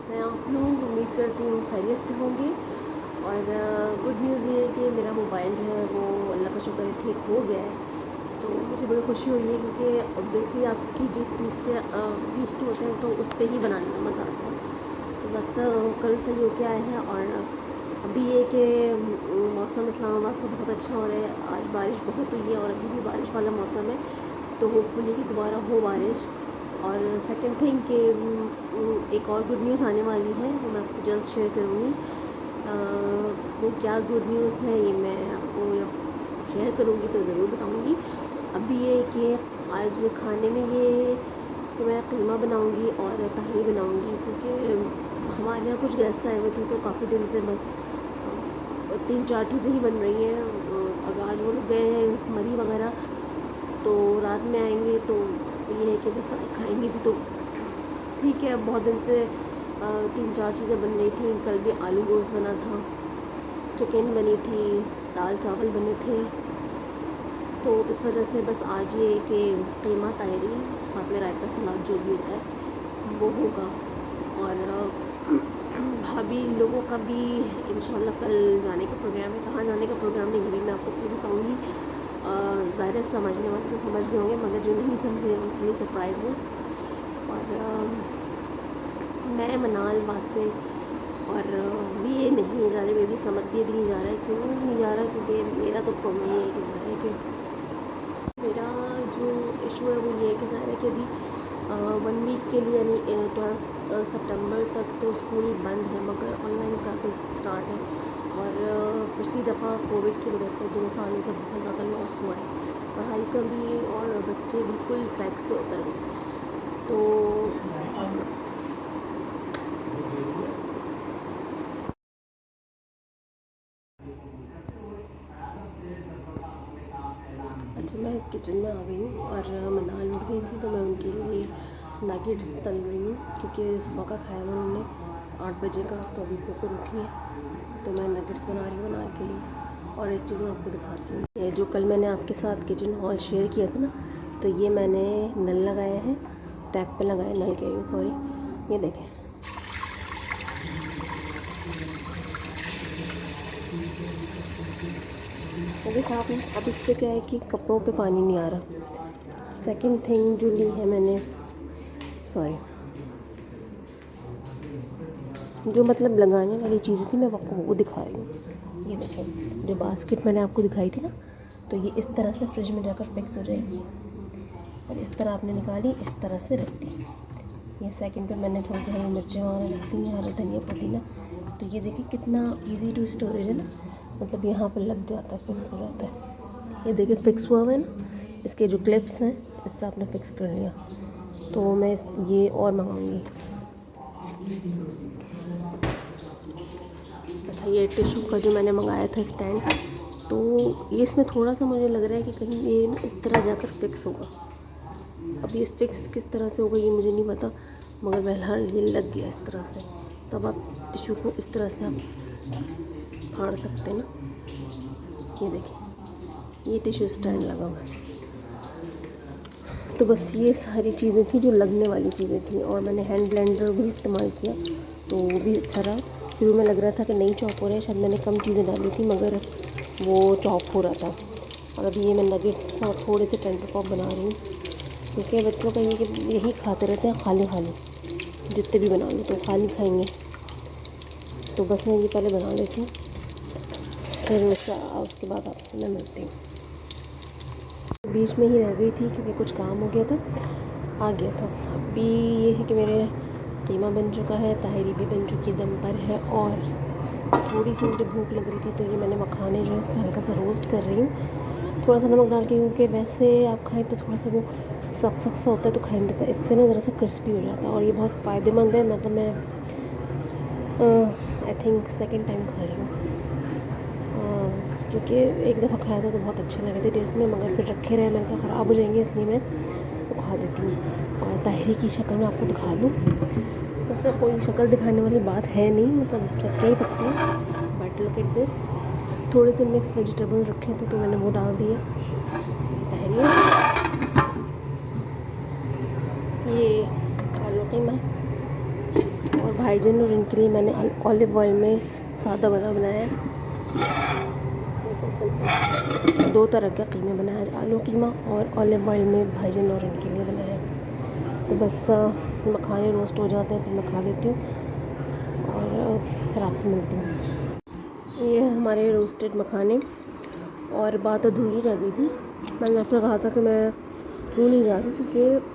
कैसे हैं आप लोग। उम्मीद करती हूँ खैरियत से होंगे। और गुड न्यूज़ ये है कि मेरा मोबाइल जो है वो अल्लाह का शुक्र है ठीक हो गया है। तो मुझे बड़ी खुशी हुई है क्योंकि ऑब्वियसली आपकी जिस चीज़ से यूज़ टू होते हैं तो उस पर ही बनाने में मज़ा आता है। तो बस कल सही हो के आए हैं। और अभी ये कि मौसम इस्लामाबाद का बहुत अच्छा हो रहा है। आज बारिश बहुत हुई है और अभी भी बारिश वाला मौसम है, तो होपफुली कि दोबारा हो बारिश। और सेकंड थिंग कि एक और गुड न्यूज़ आने वाली है, वो मैं आपसे जल्द शेयर करूँगी। वो क्या गुड न्यूज़ है ये मैं आपको शेयर करूँगी तो ज़रूर बताऊँगी। अभी ये कि आज खाने में ये कि मैं कीमा बनाऊँगी और तहरी बनाऊँगी, क्योंकि हमारे यहाँ कुछ गेस्ट आए हुए थे तो काफ़ी दिन से बस 3-4 चीज़ें ही बन रही हैं। अब आज वो लोग गए हैं मरी वगैरह, तो रात में आएंगे तो ये है कि बस खाएंगे भी तो ठीक है। अब बहुत दिन से 3-4 चीज़ें बन रही थी। कल भी आलू गोश्त बना था, चिकन बनी थी, दाल चावल बने थे। तो इस वजह से बस आज ये कि कीमा तहरी साथ में रायता सलाद जो भी होता है वो होगा। और भाभी लोगों का भी इंशाल्लाह कल जाने का प्रोग्राम है। कहाँ जाने का प्रोग्राम नहीं, भी मैं आपको फिर बताऊँगी। ज़ाहिर समझने वाले तो समझ गए होंगे, मगर जो नहीं समझे उनके लिए सरप्राइज़ है। और मैं मनाल वासे और ये नहीं जा रहे, मे भी समझ भी नहीं जा रहा है। क्यों नहीं जा रहा? क्योंकि मेरा तो प्रॉब्लम ये है कि ज़ाहिर है कि मेरा जो इशू है वो ये है कि ज़ाहिर है कि अभी 1 वीक के लिए यानी 12 सितंबर तक तो स्कूल बंद है, मगर ऑनलाइन क्लासेस स्टार्ट है। और पिछली दफ़ा कोविड की वजह से 2 सालों से बहुत ज़्यादा लॉस हुआ है पढ़ाई का भी, और बच्चे बिल्कुल ट्रैक से उतर गए। तो अच्छा, मैं किचन में आ गई हूँ और मनाल उठ गई थी, तो मैं उनके लिए नगेट्स तल रही हूँ, क्योंकि सुबह का खाया हुआ उन्होंने 8 बजे का, तो अभी सुबह को उठी है तो मैं नगेट्स बना रही हूँ मनाल के लिए। और एक चीज़ मैं आपको दिखाती हूँ, ये जो कल मैंने आपके साथ किचन हॉल शेयर किया था ना, तो ये मैंने नल लगाया है, टैप पे लगाया, नल कह रही हूँ सॉरी, ये देखें। देखा आपने, अब इससे क्या है कि कपड़ों पे पानी नहीं आ रहा। सेकंड थिंग जो ली है मैंने, सॉरी, जो मतलब लगाने वाली चीज़ें थी मैं आपको वो दिखा रही हूँ। ये देखें, जो बास्केट मैंने आपको दिखाई थी ना, तो ये इस तरह से फ्रिज में जाकर फिक्स हो जाएगी। और इस तरह आपने निकाली, इस तरह से रख दी। ये सेकंड पे मैंने थोड़ी सी हरी मिर्चें और रख दी, हरा धनिया पुदीना। तो ये देखिए कितना इजी टू स्टोरेज है ना, मतलब यहाँ पर लग जाता है, फिक्स हो जाता है। ये देखिए फिक्स हुआ हुआ है ना, इसके जो क्लिप्स हैं इससे आपने फिक्स कर लिया। तो मैं ये और मंगाऊँगी। अच्छा, ये टिशू का जो मैंने मंगाया था स्टैंड, तो ये इसमें थोड़ा सा मुझे लग रहा है कि कहीं ये ना इस तरह जाकर फिक्स होगा। अब ये फिक्स किस तरह से होगा ये मुझे नहीं पता, मगर बहरहाल ये लग गया इस तरह से। तो अब आप टिशू को इस तरह से आप फाड़ सकते हैं ना। ये देखिए, ये टिशू स्टैंड लगा हुआ है। तो बस ये सारी चीज़ें थी जो लगने वाली चीज़ें थी। और मैंने हैंड ब्लेंडर भी इस्तेमाल किया, तो वो भी अच्छा रहा। शुरू में लग रहा था कि नहीं चॉप हो रहा है, शायद मैंने कम चीज़ें डाली थी, मगर वो चॉप हो रहा था। और अभी ये मैं नगेट्स और थोड़े से टेंडर पॉप बना रही हूँ, क्योंकि बच्चों का ये कि यही खाते रहते हैं खाली खाली, जितने भी बना लो तो खाली खाएंगे। तो बस मैं ये पहले बना लेती हूँ, फिर उसके बाद आपसे मैं मिलती हूँ। बीच में ही रह गई थी क्योंकि कुछ काम हो गया था, आ गया था। अभी ये है कि मेरे कीमा बन चुका है, ताहिरी भी बन चुकी दम पर है। और थोड़ी सी मुझे भूख लग रही थी, तो ये मैंने मखाने जो है इसमें हल्का सा रोस्ट कर रही हूँ, थोड़ा सा नमक डाल के, क्योंकि वैसे आप खाएँ तो थोड़ा सा वो सख्त सख्त सा होता है, तो खाई नहीं देता। इससे ना ज़रा सा क्रिस्पी हो जाता है और ये बहुत फ़ायदेमंद है। मतलब मैं आई थिंक सेकेंड टाइम खा रही हूँ, क्योंकि एक दफ़ा खाया था तो बहुत अच्छे लगे थे टेस्ट में, मगर फिर रखे रहे, मैंने कहा ख़राब हो जाएंगे, इसलिए मैं तो खा देती हूँ। और ताहिरी की शक्ल मैं आपको दिखा दूँ, वैसे कोई शक्ल दिखाने वाली बात है नहीं, मतलब सबके ही पकते हैं। बट लुक एट दिस, थोड़े से मिक्स वेजिटेबल रखे थे तो मैंने वो डाल दिया। ताहिरी, ये आलू कीमा और भाईजान और इनके लिए मैंने ऑलिव ऑयल में सादा वाला बनाया है। 2 तरह का कीमा बनाया है, आलू कीमा और ऑलिव ऑयल में भाईजान और इनके लिए बनाया है। तो बस मखाने रोस्ट हो जाते हैं तो मैं खा लेती हूँ और फिर आपसे मिलती हूँ। ये हमारे रोस्टेड मखाने। और बात अधूरी रह गई थी, मैंने आपसे कहा था कि मैं क्यों नहीं जा रही, क्योंकि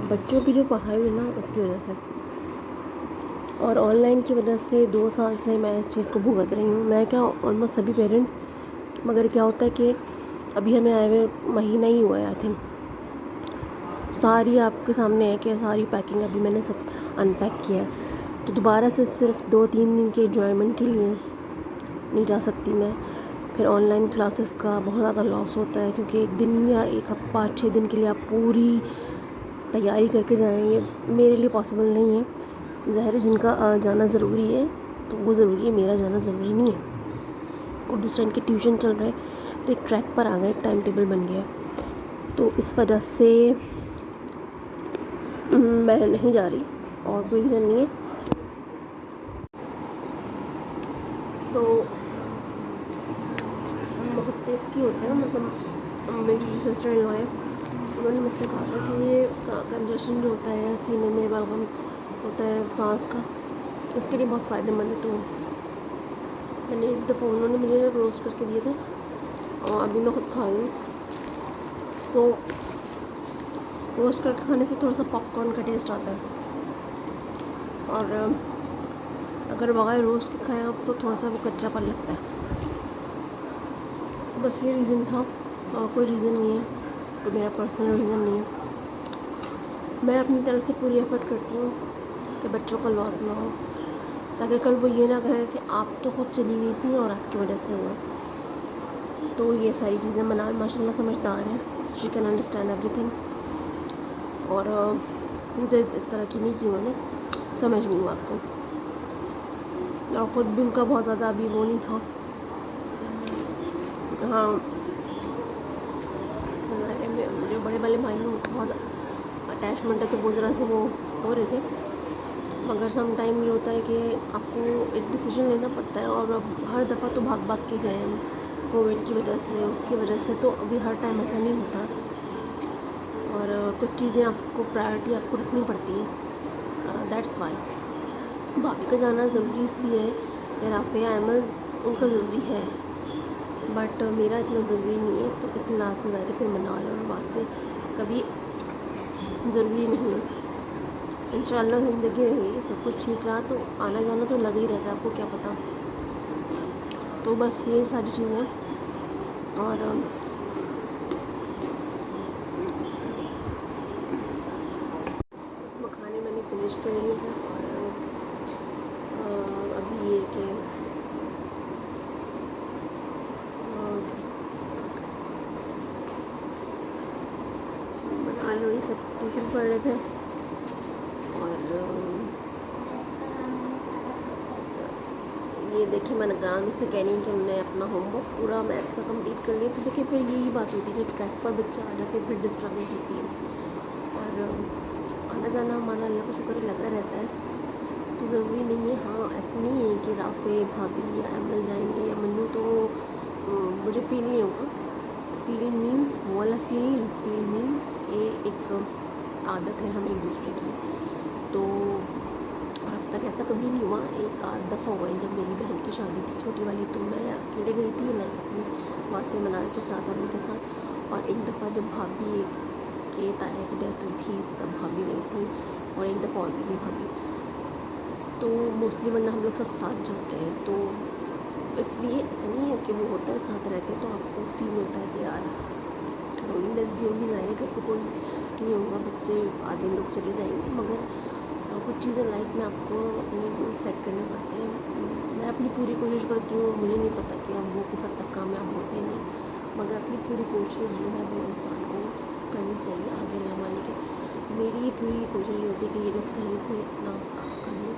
बच्चों की जो पढ़ाई है ना उसकी वजह से और ऑनलाइन की वजह से 2 साल से मैं इस चीज़ को भुगत रही हूँ। मैं क्या, ऑलमोस्ट सभी पेरेंट्स। मगर क्या होता है कि अभी हमें आए हुए महीना ही हुआ है, आई थिंक। सारी आपके सामने है कि सारी पैकिंग अभी मैंने सब अनपैक किया है। तो दोबारा से सिर्फ 2-3 दिन के एंजॉयमेंट के लिए नहीं जा सकती मैं। फिर ऑनलाइन क्लासेस का बहुत ज़्यादा लॉस होता है, क्योंकि एक दिन या 5-6 दिन के लिए आप पूरी तैयारी करके जाएँ, ये मेरे लिए पॉसिबल नहीं है। ज़ाहिर है जिनका जाना ज़रूरी है तो वो ज़रूरी है, मेरा जाना ज़रूरी नहीं है। और दूसरा, इनके ट्यूशन चल रहे हैं तो एक ट्रैक पर आ गए, एक टाइम टेबल बन गया। तो इस वजह से मैं नहीं जा रही और कोई रीज़न नहीं है। तो बहुत टेस्टी होते हैं, मतलब मेरी सिस्टर इन लॉ है, उन्होंने मुझसे कहा था कि ये कंजेशन जो होता है सीने में, बलगम होता है सांस का, इसके लिए बहुत फ़ायदेमंद है। तो मैंने एक दफ़ा, उन्होंने मुझे रोस्ट करके दिए थे और अभी मैं खुद खाई हूँ। तो रोस्ट करके खाने से थोड़ा सा पॉपकॉर्न का टेस्ट आता है, और अगर बगैर रोस्ट के खाया तो थोड़ा सा वो कच्चापन लगता है। तो बस ये रीज़न था और कोई रीज़न नहीं है, तो मेरा पर्सनल रीज़न नहीं है। मैं अपनी तरफ से पूरी एफर्ट करती हूँ कि बच्चों का लॉस ना हो, ताकि कल वो ये ना कहे कि आप तो खुद चली गई थी और आपकी वजह से हुआ। तो ये सारी चीज़ें मना माशाल्लाह समझदार है, शी कैन अंडरस्टैंड एवरीथिंग। और मुझे इस तरह की नहीं की उन्होंने, समझ नहीं हुआ आपको। और ख़ुद भी उनका बहुत ज़्यादा अभी वो नहीं था। हाँ, जो बड़े वाले भाई हैं उनको बहुत अटैचमेंट है, तो वो ज़रा से वो हो रहे थे। मगर सम टाइम ये होता है कि आपको एक डिसीजन लेना पड़ता है, और अब हर दफ़ा तो भाग भाग के गए हम कोविड की वजह से, उसकी वजह से। तो अभी हर टाइम ऐसा नहीं होता, और कुछ चीज़ें आपको प्रायोरिटी आपको रखनी पड़ती है। दैट्स वाई भाभी का जाना ज़रूरी इसलिए है कि राफ़िया अहमद उनका ज़रूरी है, बट मेरा इतना ज़रूरी नहीं है। तो इस लिहाज से ज़ाहिर फिर मना लो, वास्ते कभी ज़रूरी नहीं है। इंशाल्लाह ज़िंदगी रही, सब कुछ ठीक रहा तो आना जाना तो लगा ही रहता है, आपको क्या पता। तो बस ये सारी चीज़ें। और इस मखाने मैंने फिनिश कर लिए थे, और अभी ये कि बना लो, ये सब ट्यूशन पढ़ रहे थे। ये देखिए, मैंने गाँव से कह रही हूँ कि हमने अपना होमवर्क पूरा मैथ्स का कंप्लीट कर लिया। तो देखिए फिर यही बात होती है कि ट्रैक पर बच्चा आ जाते फिर डिस्टर्बेंस होती है। और आना जाना हमारा अल्लाह का शुक्र लगा रहता है, तो ज़रूरी नहीं है। हाँ, ऐसा नहीं है कि राफ़े भाभी या अमल जाएंगे या मन्नू, तो मुझे फील नहीं होगा। फील मीन्स वो वाला फील मीन्स ये एक आदत है हम एक दूसरे की। तो अब तक ऐसा कभी नहीं हुआ। एक आध दफ़ा हुआ है जब मेरी बहन की शादी थी, छोटी वाली, तो मैं अकेले गई थी, लाइक अपनी वासी मनाने के साथ और उनके साथ। और एक दफ़ा जब भाभी के ताया की डेथ हुई थी तब भाभी गई थी, और एक दफ़ा और भी भाभी। तो मोस्टली वरना हम लोग सब साथ जाते हैं। तो इसलिए ऐसा नहीं है कि वो होता है साथ रहते हैं तो आपको फील होता है कि यार लोनलीनेस भी होगी, ज़ाहिर है घर पर कोई नहीं होगा, बच्चे आधे लोग चले जाएंगे। मगर कुछ चीज़ें लाइफ में आपको अपने गोल सेट करने पड़ते हैं। मैं अपनी पूरी कोशिश करती हूँ, मुझे नहीं पता कि हम वो किस हद तक कामयाब होते हैं नहीं, मगर अपनी पूरी कोशिश जो है वो इंसान को करनी चाहिए आगे रहने वाले के। मेरी ये पूरी कोशिश ये होती है कि ये लोग सही से अपना कर लें।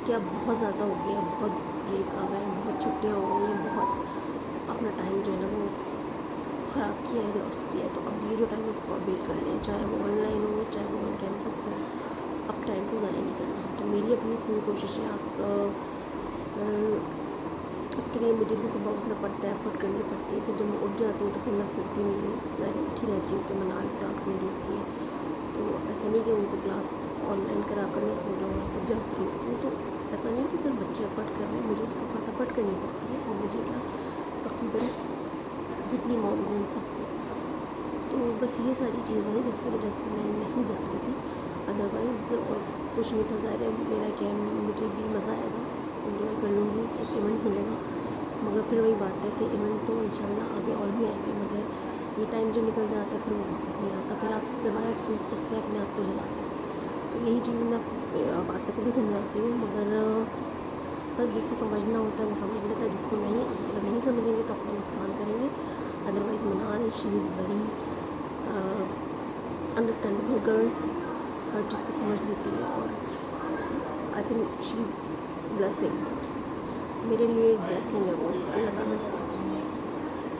क्या बहुत ज़्यादा हो गया, बहुत ब्रेक आ गए, बहुत छुट्टियाँ हो गई हैं, बहुत अपना टाइम जो है ना वो ख़राब किया है, लॉस किया है। तो अब ये जो टाइम है उसको अपडेट कर लें, चाहे वो ऑनलाइन हो चाहे वो ऑन कैंपस हो। पूरी कोशिश है। उसके लिए मुझे भी सुबह उठना पड़ता है, एफर्ट करनी पड़ती है। फिर जब मैं उठ जाती हूँ तो फिर मैं सोती नहीं हूँ, मैं उठी रहती हूँ कि मनाल क्लास मेरी होती है। तो ऐसा नहीं कि उनको क्लास ऑनलाइन करा कर मैं सो जाऊँ, फिर जल्दी होती हूँ। तो ऐसा नहीं कि सिर्फ बच्चे एफर्ट कर रहे हैं, मुझे उसके साथ एफर्ट करनी पड़ती है। और मुझे क्या तकरीबन जितनी मॉम्स हैं सबको। तो बस ये सारी चीज़ें हैं जिसकी वजह से मैं नहीं जा रही थी। अदरवाइज़ और कुछ नहीं था। ज़ाहिर है मेरा क्या है, मुझे भी मज़ा आएगा, एंजॉय कर लूँगी, एक इवेंट मिलेगा। मगर फिर वही बात है कि इवेंट तो इंशाल्लाह आगे और भी आएंगे, मगर ये टाइम जो निकल जाता है फिर वो वापस नहीं आता। फिर आप सिवाय अफसोस करते हैं, अपने आप को जलाते हैं। तो यही चीज़ मैं बातों को भी समझाती हूँ, मगर बस जिसको समझना होता है वो समझ लेता है, जिसको नहीं, अगर नहीं समझेंगे तो अपना नुकसान करेंगे। Otherwise Manal she is very understandable girl, हर चीज़ को समझ लेती है। और I think she is blessing, मेरे लिए एक ब्लेसिंग है वो। अल्लाह ताला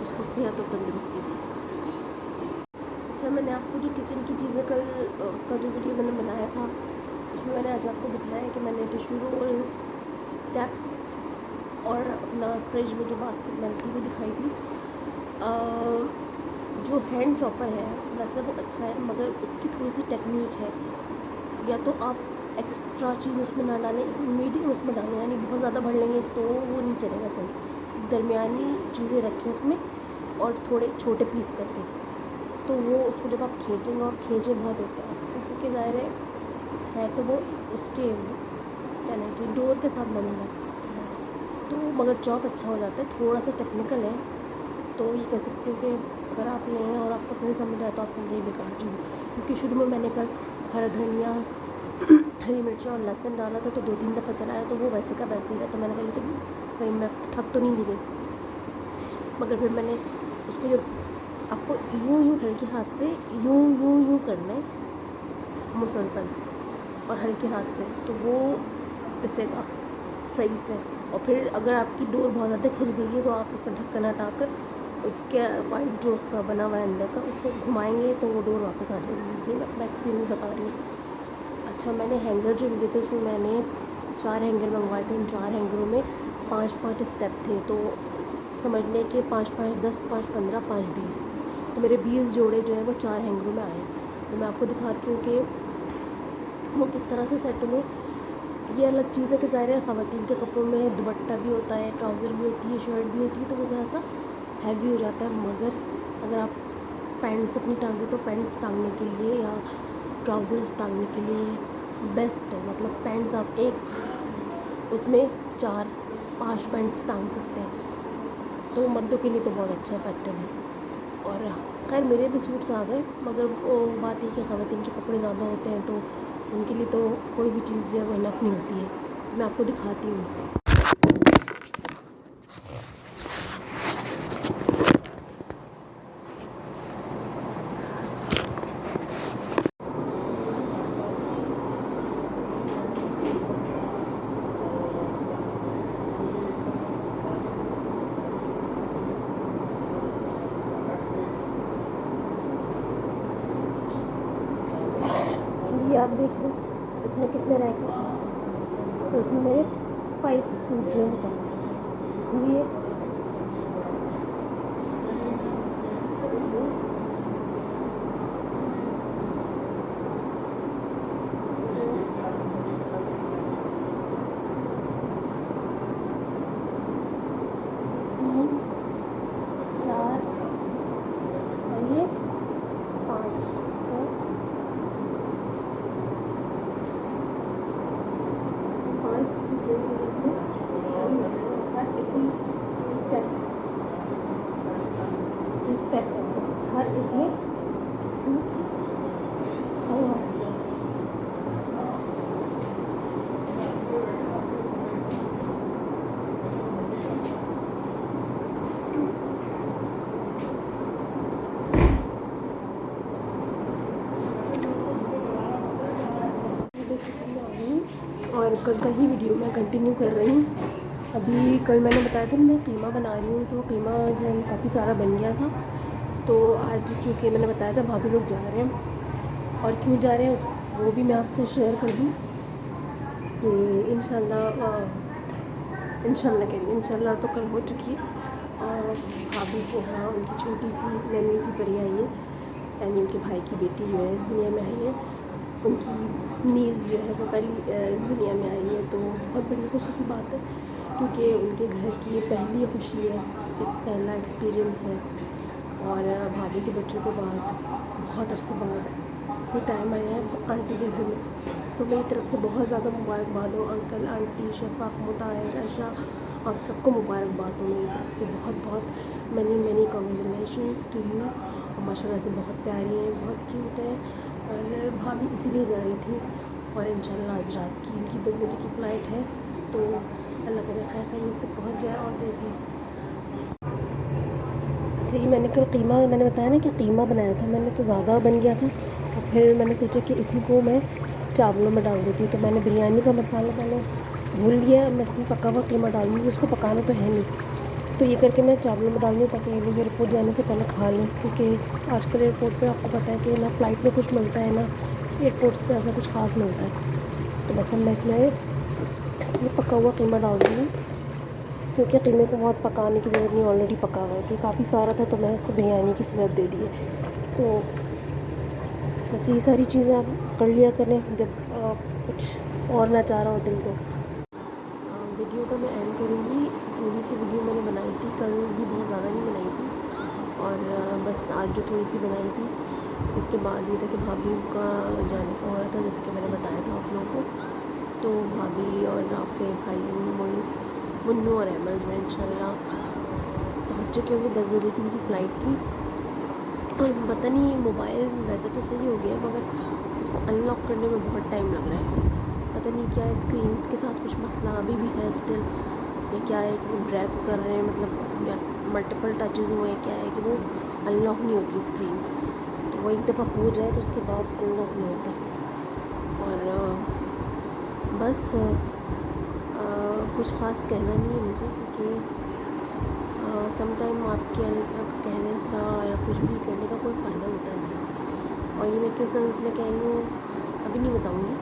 उसको सेहत और तंदुरुस्ती दी। अच्छा, मैंने आपको जो किचन की चीज़ें कल उसका जो वीडियो मैंने बनाया था उसमें मैंने आज आपको दिखाया है कि मैंने टिश्यू रोल, टैप और अपना फ्रिज में जो बास्केट मैंने थी वो दिखाई थी। जो हैंड चॉपर है वैसे वो अच्छा है, मगर उसकी थोड़ी सी टेक्निक है। या तो आप एक्स्ट्रा चीज़ उसमें ना डालें, मीडियम उसमें डालें, यानी बहुत ज़्यादा भर लेंगे तो वो नहीं चलेगा सही। दरमियानी चीज़ें रखें उसमें और थोड़े छोटे पीस करके, तो वो उसको जब आप खींचेंगे, और खींचे बहुत होते हैं उससे, क्योंकि ज़ाहिर है तो वो उसके क्या कहना चाहिए डोर के साथ बनेगा। तो मगर चॉप अच्छा हो जाता है, थोड़ा सा टेक्निकल है। तो ये कह सकते हो कि अगर आप लें और आपको सही समझ आए तो आप समझिए बेकार चीज़। क्योंकि शुरू में मैंने कल हरा धनिया, हरी मिर्चा और लहसुन डाला था, तो 2-3 दफ़ा चलाया तो वो वैसे का वैसे ही रहा। तो मैंने कहा ये तो कहीं मैं ठग तो नहीं गई। मगर फिर मैंने उसको जब आपको यूँ हल्के हाथ से यूँ करना है, मुसलसल और हल्के हाथ से, तो वो पिसेगा सही से। और फिर अगर आपकी डोर बहुत ज़्यादा खिंच गई है तो आप उसका ढक्कन हटाकर उसके वाइट जो उसका बना हुआ है अंदर का, उसको घुमाएंगे तो वो डोर वापस आ जाएगी। ये मैं अपना एक्सपीरियंस बता रही हूँ। अच्छा, मैंने हैंगर जो लिए थे उसमें मैंने 4 हैंगर मंगवाए थे। उन 4 हैंगरों में 5-5 स्टेप थे। तो समझ लें कि 5-5 10, 5 15, 5 20, तो मेरे 20 जोड़े जो हैं वो 4 हैंगरों में आए। तो मैं आपको दिखाती हूँ कि वो किस तरह से सेट हुए। ये अलग चीज़ है कि ज़ाहिर है ख़वातीन के कपड़ों में दुपट्टा भी होता है, ट्राउज़र भी होती है, शर्ट भी होती है, तो वो थोड़ा सा हैवी हो जाता है। मगर अगर आप पैंट्स अपनी टांगे तो पैंट्स टांगने के लिए या ट्राउज़र्स टांगने के लिए बेस्ट है। मतलब पैंट्स आप एक उसमें 4-5 पैंट्स टांग सकते हैं, तो मर्दों के लिए तो बहुत अच्छा इफेक्टिव है। और खैर मेरे भी सूट्स आ गए, मगर वो बात है कि ख़वातीन के कपड़े ज़्यादा होते हैं तो उनके लिए तो कोई भी चीज़ जो है वो इनफ नहीं होती है। तो मैं आपको दिखाती हूँ। ये आप देख लो इसमें कितने रह गए। तो इसमें मेरे 5 सूट जो हैं ये स्टेप है, तो हर इसमें सूट होगा। और कल का ही वीडियो मैं कंटिन्यू कर रही हूँ। अभी कल मैंने बताया था मैं कीमा बना रही हूँ, तो कीमा जो है काफ़ी सारा बन गया था। तो आज क्योंकि मैंने बताया था भाभी लोग जा रहे हैं, और क्यों जा रहे हैं वो भी मैं आपसे शेयर कर दूँ। कि इंशाल्लाह तो कल हो चुकी है। और भाभी के यहाँ उनकी छोटी सी नन्ही सी परी आई है, यानी उनके भाई की बेटी जो है इस दुनिया में आई है। उनकी नीज़ जो है वो पहली इस दुनिया में आई है, तो बहुत बड़ी खुशी की बात है, क्योंकि उनके घर की ये पहली खुशी है, एक पहला एक्सपीरियंस है। और भाभी के बच्चों के बाद बहुत अरसे बाद ये टाइम आया है आंटी के घर में, तो मेरी तरफ से बहुत ज़्यादा मुबारकबाद हो अंकल, आंटी, शफाक, मुताहिर, आयशा, आप सबको मुबारकबाद हो मेरी तरफ से। बहुत बहुत मैनी कॉन्ग्रेचुलेशंस टू यू। और माशाल्लाह से बहुत प्यारी हैं, बहुत क्यूट है। और भाभी इसीलिए जा रही थी, और इंशाल्लाह आज रात की इनकी 10 बजे की फ़्लाइट है, तो अल्लाह करे खैर खैरियत से पहुँच जाए। और देखें, अच्छा ये मैंने बताया ना कि कीमा बनाया था मैंने, तो ज़्यादा बन गया था, और फिर मैंने सोचा कि इसी को मैं चावलों में डाल देती हूँ। तो मैंने बिरयानी का मसाला पहले भूल लिया, मैं इसमें पका हुआ कीमा डालूँगी, उसको पकाना तो है नहीं। तो ये करके मैं चावलों में डाल दूँ ताकि ये लोग एयरपोर्ट जाने से पहले खा लें, क्योंकि आजकल एयरपोर्ट पे आपको पता है कि ना फ़्लाइट में कुछ मिलता है, ना एयरपोर्ट्स पे ऐसा कुछ ख़ास मिलता है। तो बस मैं इसमें ये पका हुआ कीमा डाल दूँगी, क्योंकि कीमे को बहुत पकाने की ज़रूरत नहीं, ऑलरेडी पका हुआ है। तो काफ़ी सारा था, तो मैं इसको बिरयानी की सूरत दे दी है। तो बस ये सारी चीज़ें आप कर लिया करें जब कुछ और ना चाह रहा हो दिल तो। वीडियो का मैं एंड करूँगी। थोड़ी सी वीडियो मैंने बनाई थी कल, भी बहुत ज़्यादा नहीं बनाई थी, और बस आज जो थोड़ी सी बनाई थी, उसके बाद ये था कि भाभी का जाने का हो रहा था, जैसे कि मैंने बताया था आप लोगों को। तो भाभी और राफे भाई मुन्नू और अहमद जो इंशाल्लाह पहुँच चुके होंगे। 10 बजे की उनकी फ़्लाइट थी। और पता नहीं मोबाइल वैसे तो सही हो गया, मगर उसको अनलॉक करने में बहुत टाइम लग रहा है। पता नहीं क्या स्क्रीन के साथ कुछ मसला अभी भी है स्टिल, या क्या है कि वो ड्रैग कर रहे हैं, मतलब या मल्टीपल टचेज़ हुए हैं, क्या है कि वो अनलॉक नहीं होती स्क्रीन। तो वो एक दफ़ा हो जाए तो उसके बाद अनलॉक नहीं होता। और बस कुछ ख़ास कहना नहीं है मुझे, क्योंकि सम टाइम आपके कहने का या कुछ भी करने का कोई फ़ायदा होता नहीं है। और ये मैं किस सेंस में कह रही हूँ अभी नहीं बताऊँगी,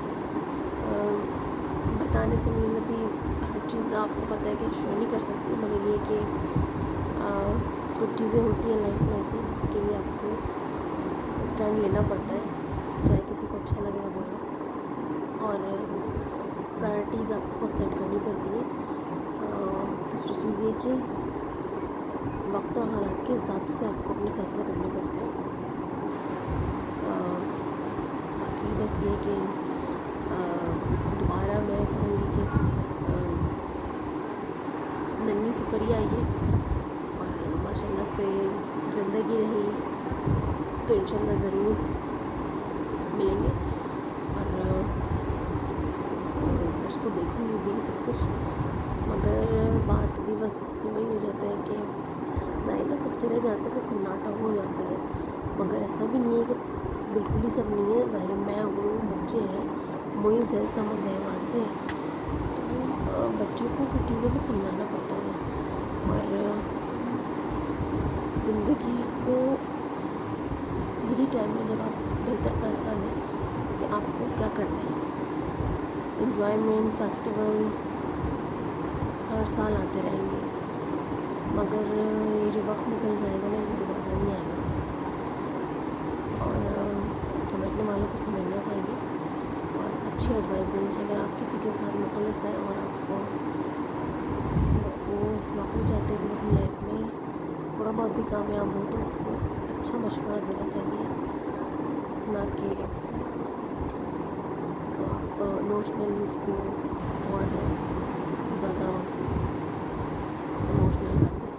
बताने से मुझे भी हर चीज़ आपको पता है कि शेयर नहीं कर सकती, मगर ये कि कुछ चीज़ें होती हैं लाइफ में ऐसी जिसके लिए आपको स्टैंड लेना पड़ता है, चाहे किसी को अच्छा लगे या बुरा। और प्रायोरिटीज़ आपको सेट करनी पड़ती है। दूसरी चीज़ ये कि वक्त और हालात के हिसाब से आपको अपने फैसले करने पड़ते हैं। बाकी बस ये कि दोबारा मैं कहूँगी कि नन्ही सी परी आई है, और माशाल्लाह से ज़िंदगी रही तो इंशाल्लाह ज़रूर मिलेंगे। और उसको देखूँगी भी सब कुछ, मगर बात भी बस वही हो जाता है कि ज़ाहिर है सब चले जाते हैं तो सन्नाटा हो जाता है, मगर ऐसा भी नहीं है कि बिल्कुल ही सब नहीं है। ज़ाहिर मैं हूँ, बच्चे हैं, मोइज़ है, समझ है, वास्ते हैं, तो बच्चों को कुछ चीज़ों को समझाना पड़ता है। और ज़िंदगी को यही टाइम है जब आप बेहतर फैसला लें कि आपको क्या करना है। एंजॉयमेंट, फेस्टिवल्स हर साल आते रहेंगे, मगर ये जो वक्त निकल जाएगा ना, ये दोबारा नहीं आएगा। और समझने वालों को समझना चाहिए और अच्छी एडवाइस देनी चाहिए। अगर आप किसी के साथ मुखलिस हैं और आप किसी को वाकई चाहते हैं कि अपनी लाइफ में थोड़ा बहुत भी कामयाब हो, तो उसको अच्छा मशवरा देना चाहिए, ना कि आप इमोशनली उसको और ज़्यादा इमोशनल कर दें।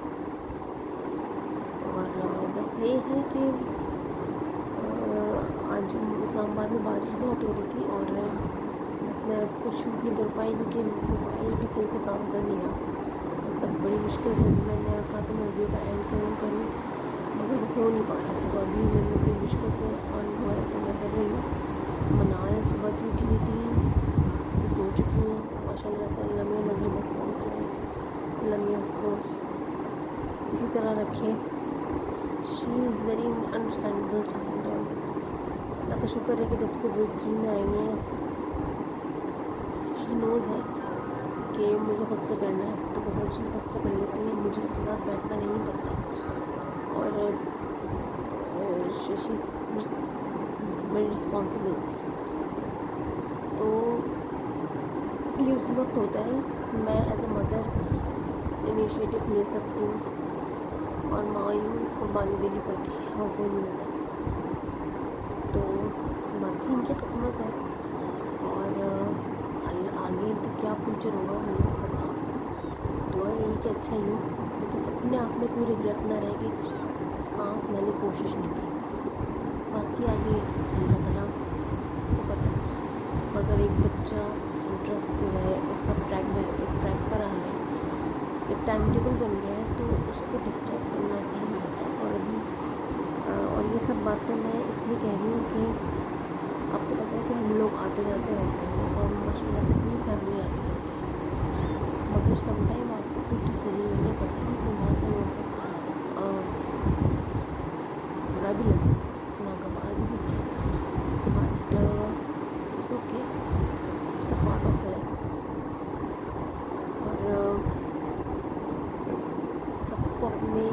और बस ये है कि आज इस्लामाबाद में बारिश बहुत हो रही थी, और बस मैं कुछ शूट नहीं कर पाई क्योंकि मोबाइल भी सही से काम कर नहीं रहा। मतलब बड़ी मुश्किल से मैंने कहा था मैं वीडियो का एंड करूँ, मगर हो नहीं पा रहा था। तो अभी मैंने बड़ी मुश्किल से ऑन हुआ है, तो मैं कर रही हूँ। मनाल सुबह की उठी हुई थी, तो सो चुकी हैं माशाल्लाह से। अल्लाह में नज़र बद समझे, अल्लाह में उसको इसी तरह रखे। She is very understandable child, और अल्लाह का शुक्र है कि जब से ग्रेड 3 में आई हैं ही नोज़ है कि मुझे खुद से करना है, तो वो हर चीज़ खुद से कर लेती है, मुझे उसके साथ बैठना नहीं पड़ता। और शी इज़ वेरी रिस्पॉन्सिबल। तो ये उसी वक्त होता है मैं एज अ मदर इनिशिएटिव ले सकती हूँ, और माँ यूँ कुर्बानी देनी पड़ती है और कोई नहीं होता। तो बाकी इनकी किस्मत है, और आगे इनका क्या फ्यूचर होगा मुझे नहीं पता। दुआ यही कि अच्छा ही हो, लेकिन अपने आप में कोई रिग्रेट ना रहे कि हाँ मैंने कोशिश नहीं की। बाकी आगे अल्लाह ताला को पता। मगर एक बच्चा इंटरेस्ट दिया है, उसका ट्रैक पर आ गया, एक टाइम टेबल बन गया है, तो उसको डिस्टर्ब करना सही नहीं होता। और अभी और ये सब बातें मैं इसलिए कह रही हूँ कि आपको पता है कि हम लोग आते जाते रहते हैं, और माशाल्लाह से पूरी फैमिली आती जाती है। मगर समटाइम आपको कुछ डिसीजन लेने पड़ते हैं जिसमें बहुत से लोगों को बुरा भी लगे, नागवार भी गुजरे, but it's okay, it's a part of life. और सबको अपने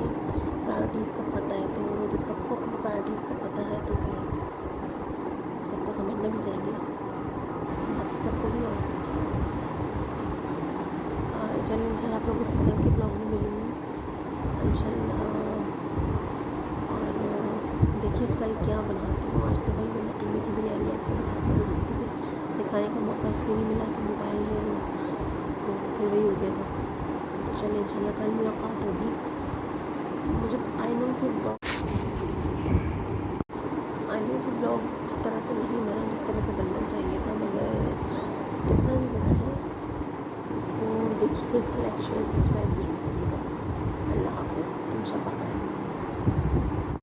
प्रायोरिटीज़ का पता है, तो जब सबको अपनी प्रायोरिटीज़ का पता है तो फिर सबको समझना भी चाहिए, बाकी सबको भी। और चलिए इंशाल्लाह आप लोगों से कल के ब्लॉग में मिलूँगी इंशाल्लाह। और देखिए कल क्या बनाती हूँ। आज तो भाई मैंने कीमे की बिरयानी आपको दिखाने का मौका इसलिए नहीं मिला कि मोबाइल में तो फिर वही हो गया था। तो चलिए इंशाल्लाह कल मुलाकात होगी। मुझे आई नो कि ब्लॉग उस तरह से नहीं बना जिस तरह से बनना चाहिए था, मगर जितना भी बना है उसको देखिए, लाइक शेयर सब्सक्राइब